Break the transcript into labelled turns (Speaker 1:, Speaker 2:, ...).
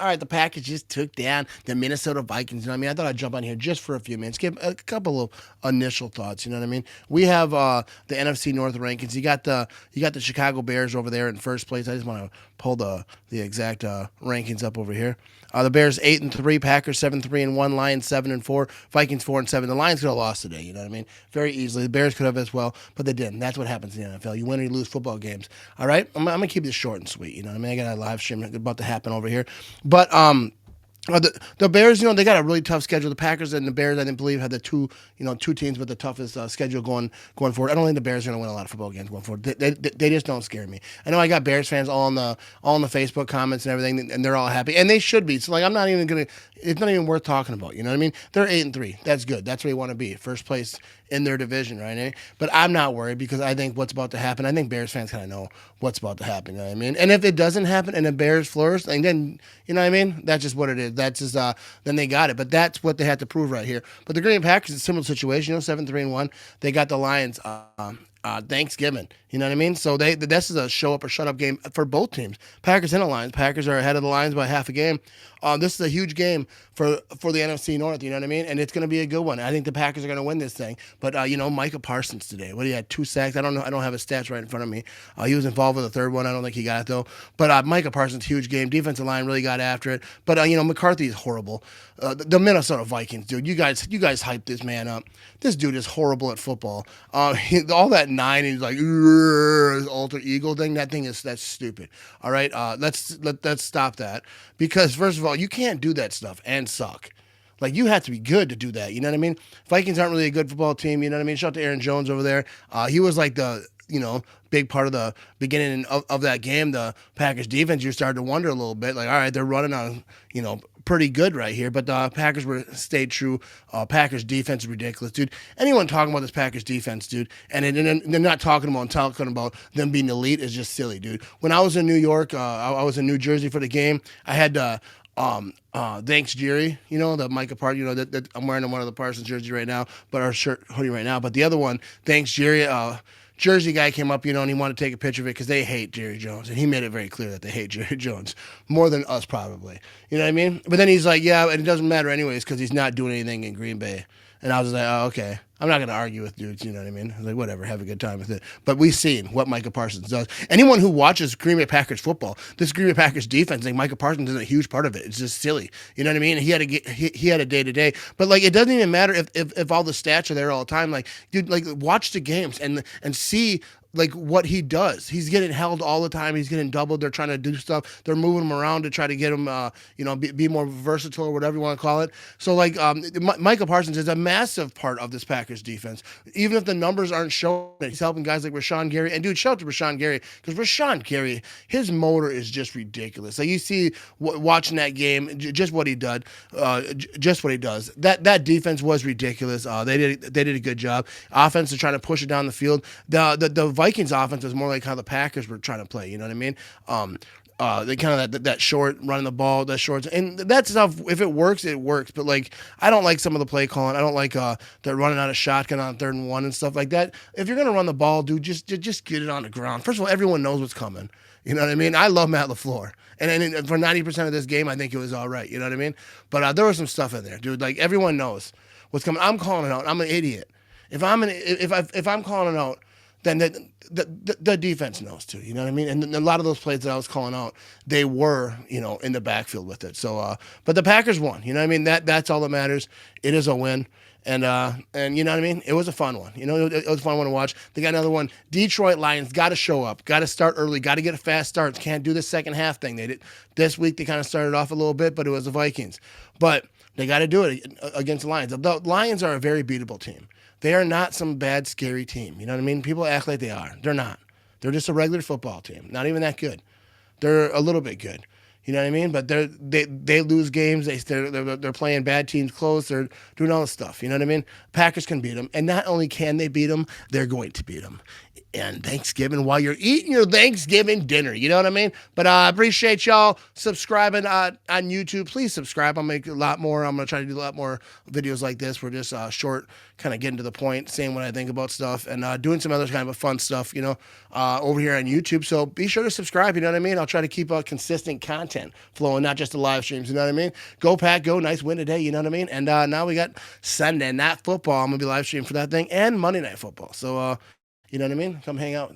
Speaker 1: All right, the Packers just took down the Minnesota Vikings. You know what I mean? I thought I'd jump on here just for a few minutes, give a couple of initial thoughts. You know what I mean? We have the NFC North rankings. You got the Chicago Bears over there in first place. I just want to pull the exact rankings up over here. The Bears 8-3, Packers 7-3-1, Lions 7-4, Vikings 4-7. The Lions could have lost today. You know what I mean? Very easily. The Bears could have as well, but they didn't. That's what happens in the NFL. You win or you lose football games. All right, I'm gonna keep this short and sweet. You know what I mean? I got a live stream about to happen over here, but the Bears, they got a really tough schedule. The Packers and the Bears, I didn't believe, had the two teams with the toughest schedule going forward. I don't think the Bears are going to win a lot of football games going forward. They just don't scare me. I know I got Bears fans all in the Facebook comments and everything, and they're all happy, and they should be. So like, I'm not even gonna. It's not even worth talking about. You know what I mean? They're 8-3. That's good. That's where you want to be, first place in their division, right? But I'm not worried because I think what's about to happen. I think Bears fans kind of know what's about to happen. You know what I mean? And if it doesn't happen and the Bears flourish, and then you know what I mean? That's just what it is. That's just then they got it. But that's what they had to prove right here. But the Green Bay Packers is a similar situation. 7-3-1. They got the Lions. Thanksgiving. You know what I mean? So this is a show up or shut up game for both teams. Packers and the Lions. Packers are ahead of the Lions by half a game. This is a huge game for the NFC North. You know what I mean? And it's going to be a good one. I think the Packers are going to win this thing. But Micah Parsons today. He had 2 sacks. I don't know. I don't have his stats right in front of me. He was involved with the third one. I don't think he got it though. But Micah Parsons, huge game. Defensive line really got after it. But McCarthy is horrible. The Minnesota Vikings, dude. You guys hyped this man up. This dude is horrible at football. All that 9, and he's like his alter ego thing. That's stupid. All right, let's stop that, because first of all, you can't do that stuff and suck. Like, you have to be good to do that. You know what I mean? Vikings aren't really a good football team. You know what I mean? Shout out to Aaron Jones over there. He was like the big part of the beginning of that game. The Packers defense, you started to wonder a little bit. Like, all right, they're running on pretty good right here, but the Packers stayed true. Packers defense is ridiculous, dude. Anyone talking about this Packers defense, dude, and they're not talking about them being elite is just silly, dude. When I was in New York, I was in New Jersey for the game. I had thanks Jerry, the Micah part, that I'm wearing one of the Parsons jersey right now, but our hoodie right now. But the other one, thanks Jerry, Jersey guy came up, and he wanted to take a picture of it because they hate Jerry Jones, and he made it very clear that they hate Jerry Jones more than us probably. You know what I mean? But then he's like, yeah, and it doesn't matter anyways because he's not doing anything in Green Bay. And I was like, oh, okay. I'm not going to argue with dudes, you know what I mean? I was like, whatever, have a good time with it. But we've seen what Micah Parsons does. Anyone who watches Green Bay Packers football, this Green Bay Packers defense, like Micah Parsons is a huge part of it. It's just silly. You know what I mean? He had a day-to-day. But, like, it doesn't even matter if all the stats are there all the time. Like, dude, like, watch the games and see like what he does. He's getting held all the time. He's getting doubled. They're trying to do stuff. They're moving him around to try to get him, be more versatile or whatever you want to call it. So like, Micah Parsons is a massive part of this Packers defense. Even if the numbers aren't showing it, he's helping guys like Rashawn Gary. And dude, shout out to Rashawn Gary, because Rashawn Gary, his motor is just ridiculous. Like, you see watching that game, just what he did, just what he does. That defense was ridiculous. They did a good job. Offense is trying to push it down the field. The Vikings offense was more like how the Packers were trying to play. You know what I mean? They kind of that short running the ball, that short, and that stuff. If it works, it works. But like, I don't like some of the play calling. I don't like they're running out of shotgun on 3rd and 1 and stuff like that. If you're gonna run the ball, dude, just get it on the ground. First of all, everyone knows what's coming. You know what I mean? I love Matt LaFleur, and for 90% of this game, I think it was all right. You know what I mean? But there was some stuff in there, dude. Like, everyone knows what's coming. I'm calling it out. I'm an idiot. If I'm calling it out, then the defense knows too. You know what I mean? And a lot of those plays that I was calling out, they were, in the backfield with it. So, but the Packers won. You know what I mean? That's all that matters. It is a win. And you know what I mean? It was a fun one. It was a fun one to watch. They got another one. Detroit Lions got to show up. Got to start early. Got to get a fast start. Can't do the second half thing. They did this week. They kind of started off a little bit, but it was the Vikings. But they got to do it against the Lions. The Lions are a very beatable team. They are not some bad, scary team. You know what I mean? People act like they are. They're not. They're just a regular football team. Not even that good. They're a little bit good. You know what I mean? But they lose games. They're playing bad teams close. They're doing all this stuff. You know what I mean? Packers can beat them. And not only can they beat them, they're going to beat them. and Thanksgiving while you're eating your Thanksgiving dinner. You know what I mean? But I appreciate y'all subscribing on YouTube. Please subscribe. I'll make a lot more. I'm going to try to do a lot more videos like this. We're just short, kind of getting to the point, saying what I think about stuff, and doing some other kind of fun stuff, over here on YouTube. So be sure to subscribe. You know what I mean? I'll try to keep consistent content flowing, not just the live streams. You know what I mean? Go Pack, go. Nice win today. You know what I mean? And now we got Sunday Night Football. I'm going to be live streaming for that thing, and Monday Night Football. So, you know what I mean? Come hang out.